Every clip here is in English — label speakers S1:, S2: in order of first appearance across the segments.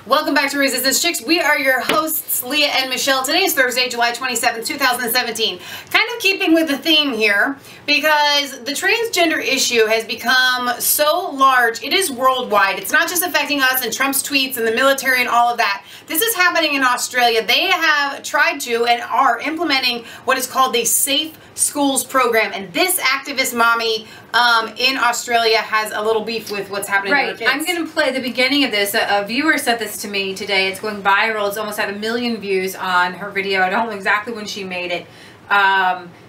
S1: Welcome back to Resistance Chicks. We are your hosts, Leah and Michelle. Today is Thursday, July 27th, 2017. Kind of keeping with the theme here, because the transgender issue has become so large. It is worldwide. It's not just affecting us and Trump's tweets and the military and all of that. This is happening in Australia. They have tried to and are implementing what is called the Safe Schools program. And this activist mommy in Australia has a little beef with what's happening to her kids.
S2: I'm going to play the beginning of this. A viewer sent this to me today. It's going viral. It's almost had 1 million views on her video. I don't know exactly when she made it.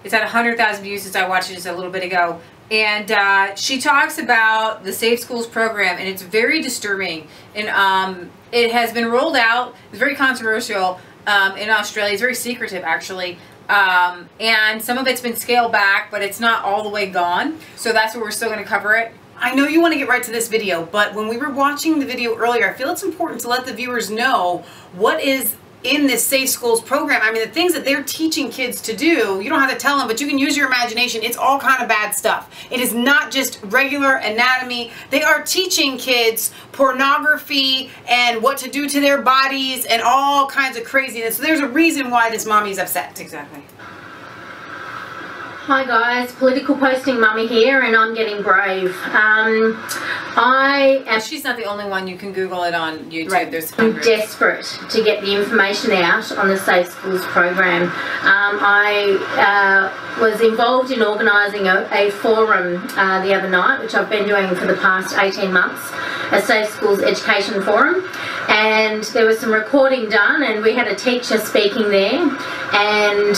S2: It's at 100,000 views since I watched it just a little bit ago. And she talks about the Safe Schools program, and it's very disturbing. And it has been rolled out. It's very controversial in Australia. It's very secretive, actually. And some of it's been scaled back, but it's not all the way gone. So that's where we're still going to cover it.
S1: I know you want to get right to this video, but when we were watching the video earlier, I feel it's important to let the viewers know what is in this Safe Schools program. I mean, the things that they're teaching kids to do, you don't have to tell them, but you can use your imagination. It's all kind of bad stuff. It is not just regular anatomy. They are teaching kids pornography and what to do to their bodies and all kinds of craziness. So there's a reason why this mommy's upset.
S2: Exactly.
S3: Hi guys, political posting mummy here, and I'm getting brave.
S2: She's not the only one. You can Google it on YouTube.
S1: Right.
S2: There's
S3: I'm
S2: hundreds.
S3: desperate to get the information out on the Safe Schools program. I was involved in organising a forum the other night, which I've been doing for the past 18 months, a Safe Schools education forum, and there was some recording done, and we had a teacher speaking there, and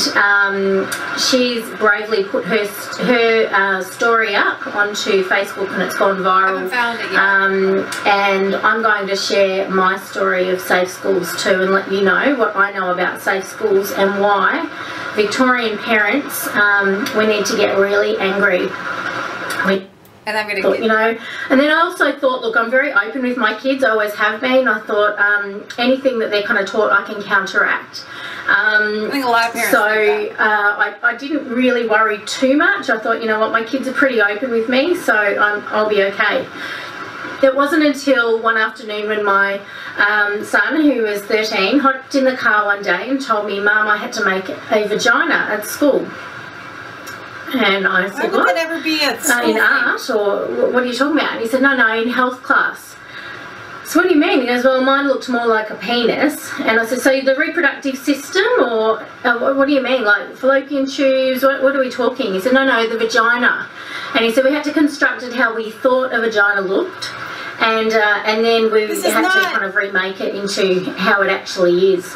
S3: she's bravely put her story up onto Facebook, and it's gone viral.
S2: I haven't found it yet.
S3: And I'm going to share my story of Safe Schools too, and let you know what I know about Safe Schools and why Victorian parents, we need to get really angry.
S2: And I'm going
S3: to,
S2: to
S3: you know, and then I also thought, look, I'm very open with my kids. I always have been. I thought anything that they're kind of taught, I can counteract.
S1: I think a lot of parents do that.
S3: I didn't really worry too much. I thought, you know what, my kids are pretty open with me, so I'll be okay. It wasn't until one afternoon when my son, who was 13, hopped in the car one day and told me, Mum, I had to make a vagina at school. And I said,
S1: why would that ever be at school?
S3: In art, or what are you talking about? And he said, no, in health class. So what do you mean? He goes, well, mine looked more like a penis. And I said, so the reproductive system, or what do you mean, like fallopian tubes? What are we talking? He said, no, the vagina. And he said, we had to construct it how we thought a vagina looked, and then we had to kind of remake it into how it actually is.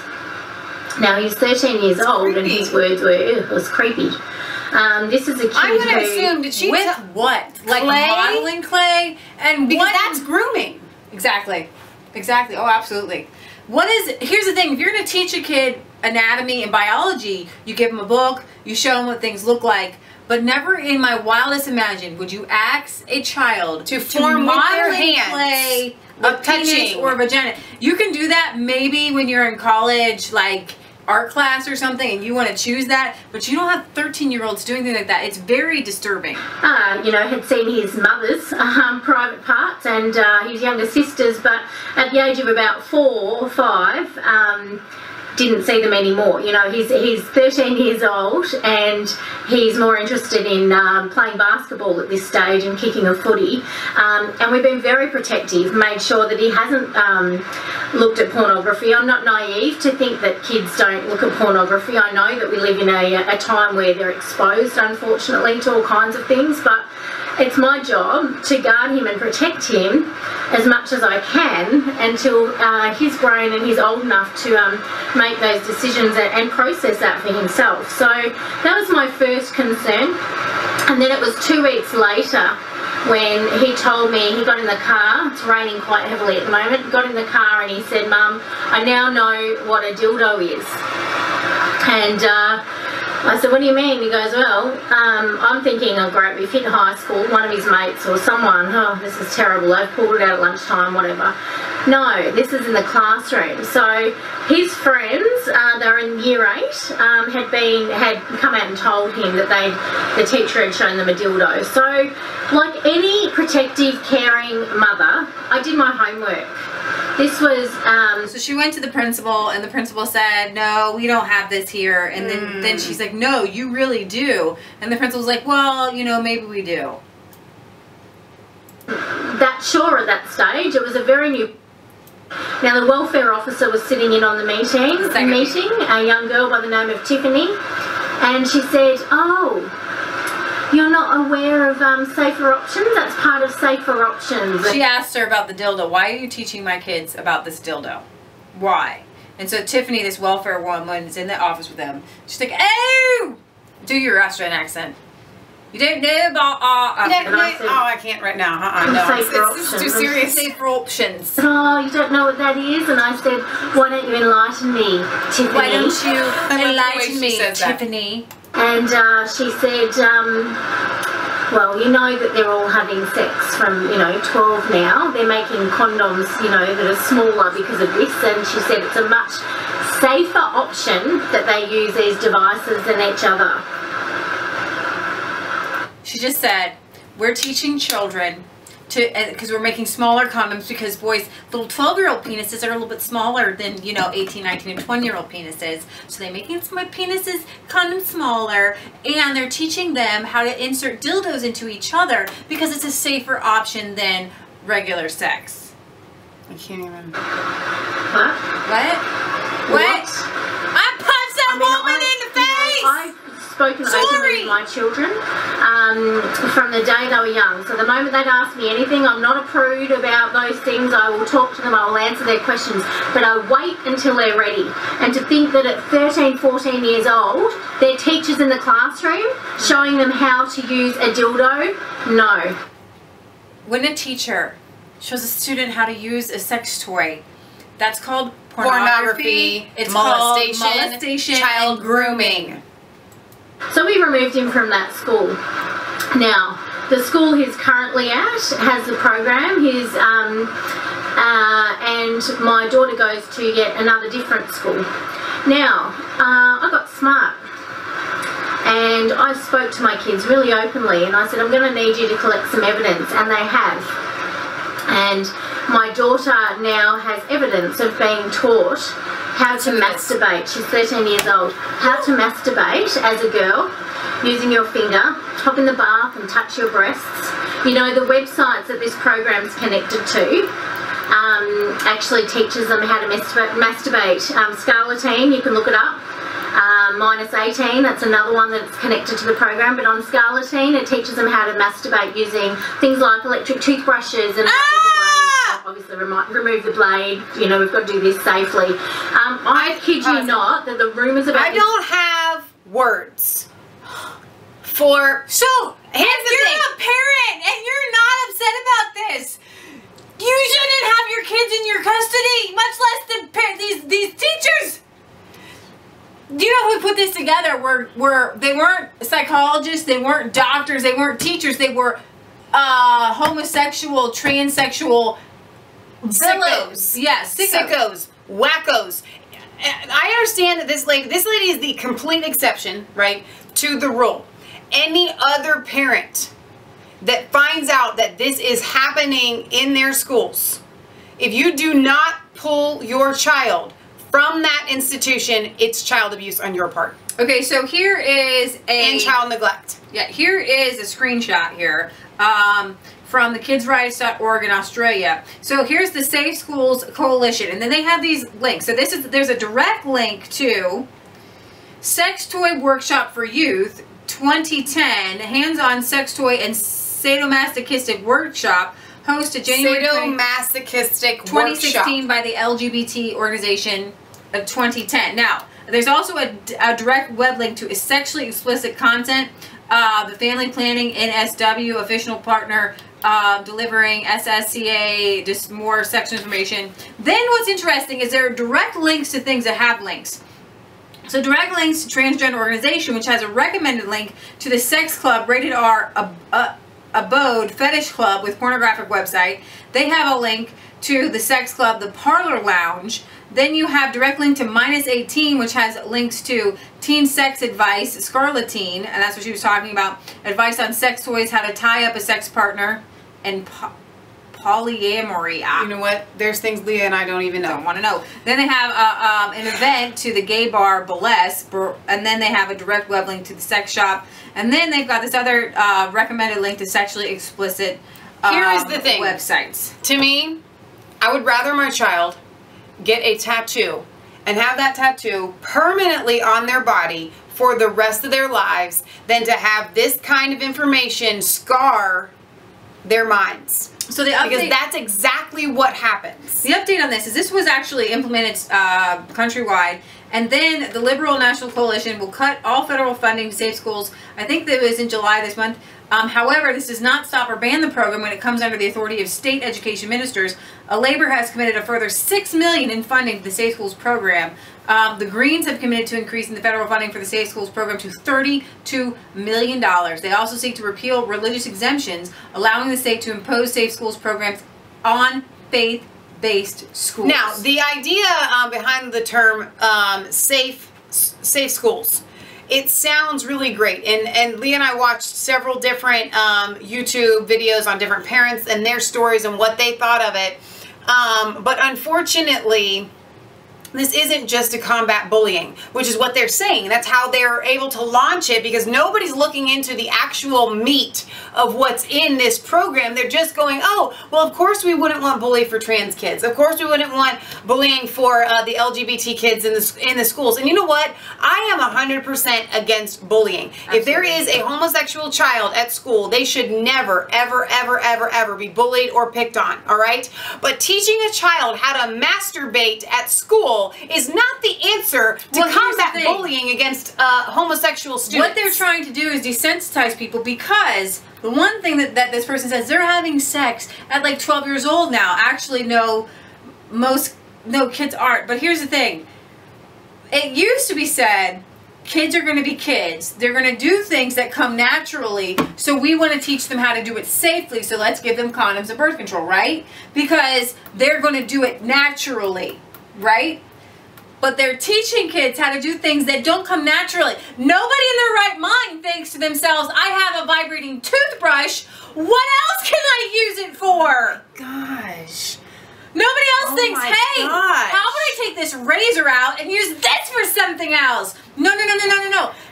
S3: Now, he's 13 years old, and his words were, it was creepy. This is a kid
S1: I'm going to assume, did she
S2: with what? Like
S1: clay?
S2: Modeling clay? And
S1: because
S2: what?
S1: that's grooming.
S2: Exactly. Exactly. Oh, absolutely. Here's the thing. If you're going to teach a kid anatomy and biology, you give them a book, you show them what things look like, but never in my wildest imagination would you ask a child
S1: to form with their hands
S2: clay a penis or a vagina. You can do that maybe when you're in college, like art class or something, and you want to choose that, but you don't have 13-year-olds doing things like that. It's very disturbing.
S3: You know, had seen his mother's private parts and his younger sisters, but at the age of about 4 or 5, didn't see them anymore. You know, he's 13 years old, and he's more interested in playing basketball at this stage and kicking a footy. And we've been very protective, made sure that he hasn't looked at pornography. I'm not naive to think that kids don't look at pornography. I know that we live in a time where they're exposed, unfortunately, to all kinds of things, but it's my job to guard him and protect him as much as I can until he's grown and he's old enough to make those decisions and process that for himself. So that was my first concern. And then it was 2 weeks later when he told me, he got in the car, it's raining quite heavily at the moment, got in the car and he said, Mum, I now know what a dildo is. And I said, what do you mean? He goes, well, I'm thinking, oh great, we've hit high school, one of his mates or someone, oh, this is terrible, they've pulled it out at lunchtime, whatever. No, this is in the classroom. So his friends, they're in year 8, had come out and told him that the teacher had shown them a dildo. So like any protective, caring mother, I did my homework. This was
S2: So she went to the principal, and the principal said, "No, we don't have this here." And then she's like, "No, you really do." And the principal's like, "Well, you know, maybe we do."
S3: that sure at that stage. It was a very new. Now the welfare officer was sitting in on the meeting, a young girl by the name of Tiffany, and she said, "Oh, you're not aware of safer options? That's part of safer options."
S2: She asked her about the dildo. "Why are you teaching my kids about this dildo? Why?" And so Tiffany, this welfare woman, is in the office with them. She's like, "Oh, do your Australian accent. You don't know about
S1: I can't right now. No, it's too serious.
S2: Safer options."
S3: "Oh, you don't know what that is?" And I said, "Why don't you enlighten me, Tiffany?"
S2: "Why don't you enlighten me, Tiffany?"
S3: And she said, "Well, you know that they're all having sex from, 12 now. They're making condoms, that are smaller because of this." And she said it's a much safer option that they use these devices than each other.
S2: She just said, "We're teaching children to, because we're making smaller condoms, because boys, little 12-year-old penises are a little bit smaller than, 18, 19, and 20-year-old penises. So they're making my penises, condoms smaller, and they're teaching them how to insert dildos into each other because it's a safer option than regular sex."
S1: I can't even.
S3: What?
S2: What? I punched that woman in the face!
S3: I've spoken openly with my children from the day they were young. So the moment they'd ask me anything, I'm not a prude about those things. I will talk to them, I will answer their questions, but I wait until they're ready. And to think that at 13, 14 years old, they're teachers in the classroom showing them how to use a dildo, no.
S2: When a teacher shows a student how to use a sex toy, that's called
S1: pornography.
S2: It's
S1: molestation,
S2: called molestation,
S1: child grooming.
S3: So we removed him from that school. Now, the school he's currently at has the program. And my daughter goes to yet another different school. Now, I got smart. And I spoke to my kids really openly, and I said, "I'm going to need you to collect some evidence," and they have. And my daughter now has evidence of being taught how to masturbate. She's 13 years old. How to masturbate as a girl, using your finger, hop in the bath and touch your breasts. The websites that this program's connected to actually teaches them how to masturbate. Scarletine, you can look it up. -18, that's another one that's connected to the program, but on Scarletine it teaches them how to masturbate using things like electric toothbrushes and obviously remove the blade. We've got to do this safely. I kid you not that the rumours about
S1: I don't have words for.
S2: So, if you're a parent and you're not upset about this, you shouldn't have your kids in your custody, much less these teachers. Do you know who put this together? They weren't psychologists, they weren't doctors, they weren't teachers, they were homosexual, transsexual
S1: sickos.
S2: Yes,
S1: sickos, wackos. I understand that this lady is the complete exception, right, to the rule. Any other parent that finds out that this is happening in their schools, if you do not pull your child from that institution, it's child abuse on your part.
S2: Okay, so here is
S1: and child neglect.
S2: Yeah, here is a screenshot here from the kidsrights.org in Australia. So here's the Safe Schools Coalition, and then they have these links. So there's a direct link to Sex Toy Workshop for Youth 2010, hands-on sex toy and sadomasochistic workshop, hosted January 2016 by the LGBT organization of 2010. Now, there's also a direct web link to sexually explicit content. The Family Planning NSW official partner delivering SSCA, just more sexual information. Then what's interesting is there are direct links to things that have links. So direct links to Transgender Organization, which has a recommended link to the Sex Club Rated R Abode Fetish Club with pornographic website. They have a link to the Sex Club, the Parlor Lounge. Then you have direct link to -18, which has links to Teen Sex Advice, Scarletine, and that's what she was talking about. Advice on sex toys, how to tie up a sex partner, and polyamory.
S1: You know what? There's things Leah and I don't even know.
S2: Don't want to know. Then they have an event to the gay bar Burlesque, and then they have a direct web link to the sex shop, and then they've got this other recommended link to sexually explicit
S1: Here is the thing.
S2: websites.
S1: To me, I would rather my child get a tattoo and have that tattoo permanently on their body for the rest of their lives than to have this kind of information scar their minds.
S2: So the update,
S1: because that's exactly what happens.
S2: The update on this was actually implemented countrywide, and then the Liberal National Coalition will cut all federal funding to safe schools. I think that was in July this month. However, this does not stop or ban the program when it comes under the authority of state education ministers. Labor has committed a further $6 million in funding to the Safe Schools program. The Greens have committed to increasing the federal funding for the Safe Schools program to $32 million. They also seek to repeal religious exemptions, allowing the state to impose Safe Schools programs on faith-based schools.
S1: Now, the idea behind the term safe schools, it sounds really great, and Leah and I watched several different YouTube videos on different parents and their stories and what they thought of it, but unfortunately this isn't just to combat bullying, which is what they're saying. That's how they're able to launch it, because nobody's looking into the actual meat of what's in this program. They're just going, oh, well, of course we wouldn't want bullying for trans kids. Of course we wouldn't want bullying for the LGBT kids in the schools. And you know what? I am 100% against bullying. Absolutely. If there is a homosexual child at school, they should never, ever, ever, ever, ever be bullied or picked on, all right? But teaching a child how to masturbate at school is not the answer to combat bullying against homosexual students.
S2: What they're trying to do is desensitize people, because the one thing that this person says, they're having sex at like 12 years old now. Actually, no kids aren't. But here's the thing. It used to be said, kids are going to be kids. They're going to do things that come naturally, so we want to teach them how to do it safely, so let's give them condoms and birth control, right? Because they're going to do it naturally, right? But they're teaching kids how to do things that don't come naturally. Nobody in their right mind thinks to themselves, I have a vibrating toothbrush. What else can I use it for?
S1: Gosh.
S2: Nobody else thinks, hey, how would I take this razor out and use this for something else? No.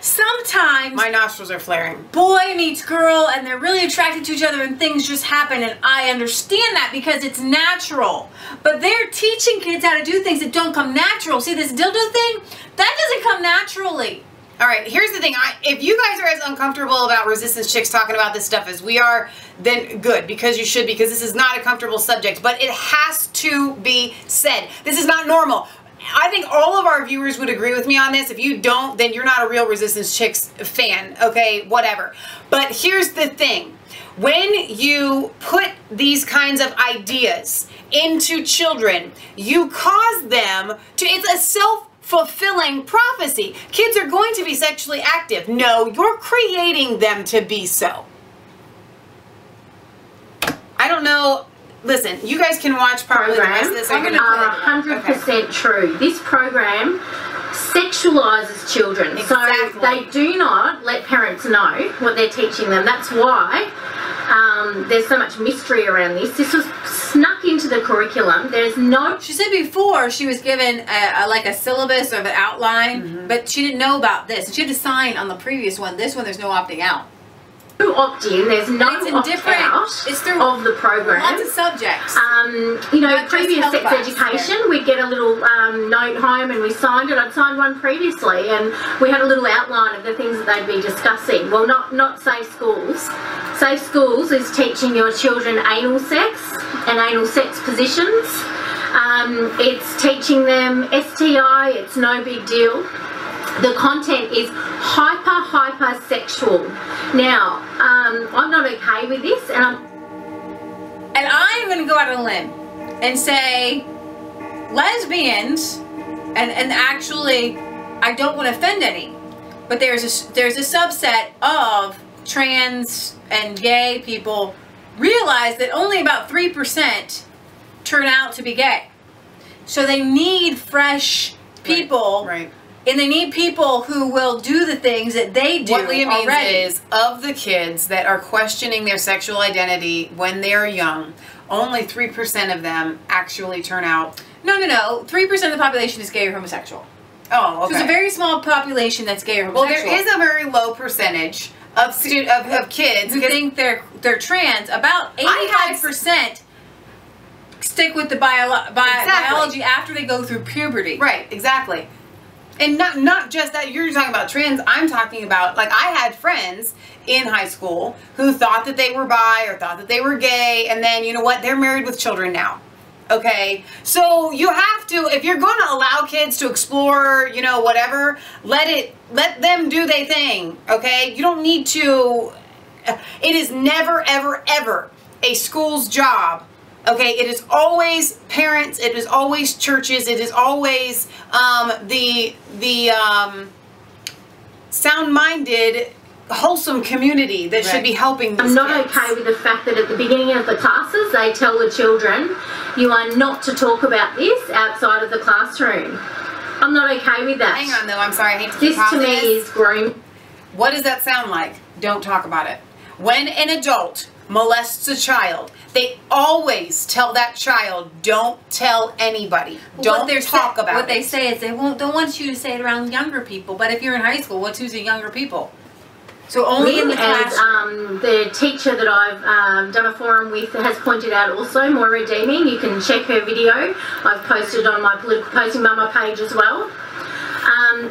S2: Sometimes
S1: my nostrils are flaring.
S2: Boy meets girl, and they're really attracted to each other, and things just happen, and I understand that because it's natural. But they're teaching kids how to do things that don't come natural. See this dildo thing? That doesn't come naturally.
S1: All right, here's the thing. If you guys are as uncomfortable about Resistance Chicks talking about this stuff as we are, then good, because you should, because this is not a comfortable subject, but it has to be said. This is not normal. I think all of our viewers would agree with me on this. If you don't, then you're not a real Resistance Chicks fan, okay, whatever. But here's the thing. When you put these kinds of ideas into children, you cause them to, it's a self-fulfilling prophecy. Kids are going to be sexually active. No, you're creating them to be so. I don't know. Listen, you guys can watch probably the rest of this.
S3: I'm going to 100% true. This program sexualizes children.
S1: Exactly.
S3: So they do not let parents know what they're teaching them. That's why there's so much mystery around this. This was snuck into the curriculum. There's no...
S2: She said before she was given like a syllabus or an outline, but she didn't know about this. And she had to sign on the previous one. This one, there's no opting out.
S3: Opt-in, there's no opt-out of the program.
S2: Lots of subjects.
S3: You know, previous sex education, we'd get a little note home and we signed it. I'd signed one previously, and we had a little outline of the things that they'd be discussing. Well, not Safe Schools. Safe Schools is teaching your children anal sex and anal sex positions. It's teaching them STI, it's no big deal. The content is hyper sexual. Now, I'm not okay with this, and
S2: I'm going to go out on a limb and say lesbians, and actually, I don't want to offend any, but there's a subset of trans and gay people realize that only about 3% turn out to be gay. So they need fresh people.
S1: Right.
S2: And they need people who will do the things that they do.
S1: What Leah means is, of the kids that are questioning their sexual identity when they're young, only 3% of them actually turn out.
S2: No. 3% of the population is gay or homosexual.
S1: Oh, okay.
S2: So it's a very small population that's gay or homosexual.
S1: Well, there is a very low percentage of kids
S2: who think they're trans. About 85% stick with the biology after they go through puberty.
S1: Right, exactly. And not just that, you're talking about trans, I'm talking about, like, I had friends in high school who thought that they were bi or thought that they were gay, and then, you know what, they're married with children now. Okay, so you have to, if you're going to allow kids to explore, you know, whatever, let them do their thing, okay? You don't need to, it is never, ever, ever a school's job, okay? It is always parents, it is always churches, it is always the sound-minded, wholesome community that should be helping these
S3: I'm not
S1: kids.
S3: okay with the fact that at the beginning of the classes they tell the children you are not to talk about this outside of the classroom. I'm not okay with that.
S1: Hang on though, I'm sorry, I hate to keep
S3: This to me is grooming.
S1: What does that sound like? Don't talk about it. When an adult molests a child, they always tell that child, don't tell anybody. Don't talk about it.
S2: What they say is they don't want you to say it around younger people, but if you're in high school, what's using younger people? So only in the classroom.
S3: The teacher that I've done a forum with has pointed out also, more redeeming. You can check her video. I've posted on my political posting mama page as well.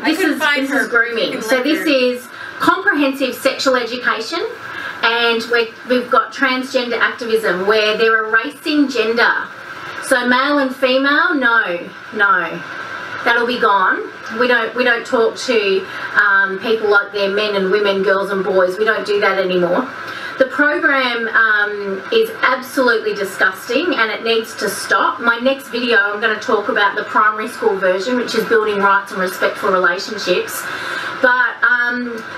S3: This is grooming. So this is comprehensive sexual education, and we've got transgender activism where they're erasing gender. So male and female, no, that'll be gone. We don't talk to people like they're men and women, girls and boys. We don't do that anymore. The program is absolutely disgusting and it needs to stop. My next video I'm going to talk about the primary school version, which is building rights and respectful relationships. But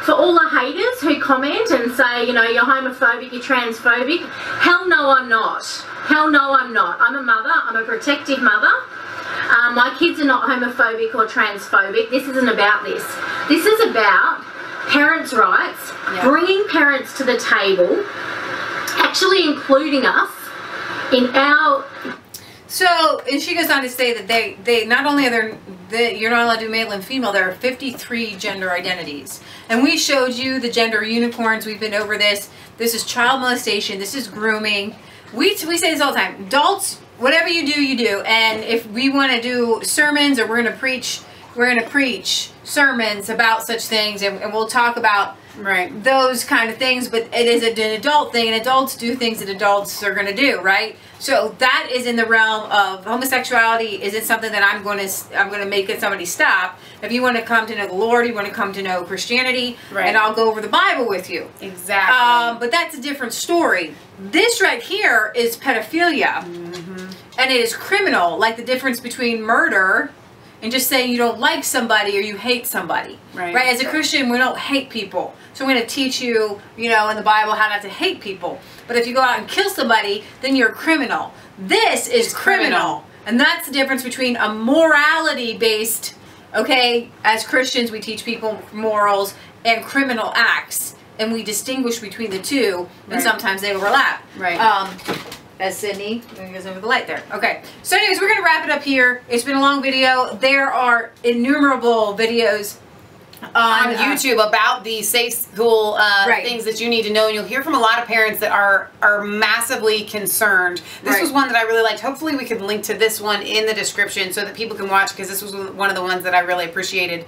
S3: for all the haters who comment and say, you know, you're homophobic, you're transphobic, hell no I'm not. Hell no I'm not. I'm a mother, I'm a protective mother. My kids are not homophobic or transphobic. This isn't about this. This is about parents' rights, bringing parents to the table, actually including us in our...
S2: So, and she goes on to say that they not only are you're not allowed to do male and female, there are 53 gender identities. And we showed you the gender unicorns. We've been over this. This is child molestation. This is grooming. We say this all the time. Adults, whatever you do, you do. And if we want to do sermons or we're going to preach sermons about such things, and we'll talk about those kind of things, but it is an adult thing, and adults do things that adults are going to do, right? So that is in the realm of homosexuality. Isn't something that I'm going to make somebody stop. If you want to come to know the Lord, you want to come to know Christianity, and I'll go over the Bible with you.
S1: Exactly.
S2: But that's a different story. This right here is pedophilia, and it is criminal, like the difference between murder and just saying you don't like somebody or you hate somebody. Right? As a Christian, we don't hate people. So I'm going to teach you, you know, in the Bible how not to hate people. But if you go out and kill somebody, then you're a criminal. This is criminal. And that's the difference between a morality-based, okay, as Christians we teach people morals, and criminal acts. And we distinguish between the two, and sometimes they overlap. As Sydney goes over the light there. Okay. So anyways, we're going to wrap it up here. It's been a long video. There are innumerable videos on
S1: YouTube about the safe school things that you need to know, and you'll hear from a lot of parents that are massively concerned. This was one that I really liked. Hopefully we can link to this one in the description so that people can watch, because this was one of the ones that I really appreciated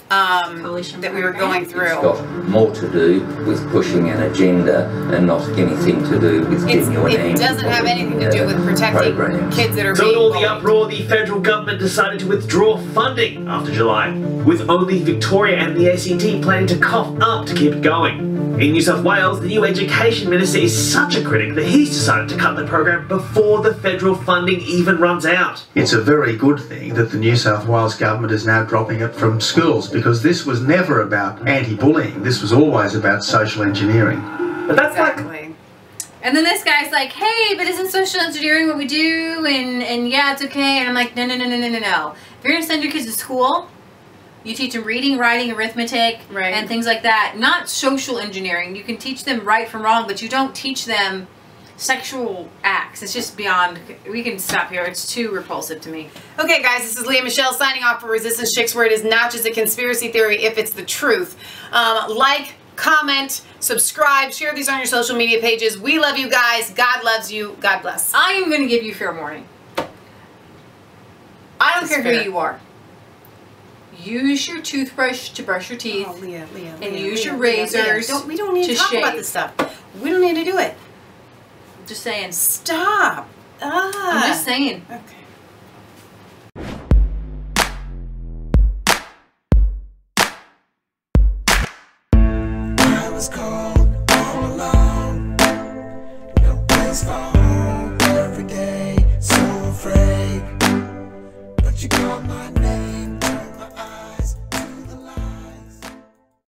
S1: that we were going through.
S4: It's got more to do with pushing an agenda and not anything to do with genuine
S1: It doesn't have anything to do with protecting kids that are
S5: So
S1: being
S5: in all
S1: bullied.
S5: the uproar, the federal government decided to withdraw funding after July, with only Victoria and the ACT planning to cough up to keep it going. In New South Wales, the new Education Minister is such a critic that he's decided to cut the program before the federal funding even runs out.
S6: It's a very good thing that the New South Wales government is now dropping it from schools, because this was never about anti-bullying. This was always about social engineering.
S5: But that's
S2: And then this guy's like, hey, but isn't social engineering what we do? And yeah, it's okay. And I'm like, no. If you're going to send your kids to school, you teach them reading, writing, arithmetic, and things like that. Not social engineering. You can teach them right from wrong, but you don't teach them sexual acts. It's just beyond. We can stop here. It's too repulsive to me.
S1: Okay, guys, this is Leah Michelle signing off for Resistance Chicks, where it is not just a conspiracy theory if it's the truth. Like, comment, subscribe, share these on your social media pages. We love you guys. God loves you. God bless.
S2: I am going to give you fair warning. I don't care who you are. Use your toothbrush to brush your teeth.
S1: Oh, Leah,
S2: and use your razors.
S1: We don't need to talk
S2: shave.
S1: about this stuff. We don't need to do it.
S2: Just saying.
S1: Stop.
S2: I'm just saying.
S1: Okay.
S7: I was cold.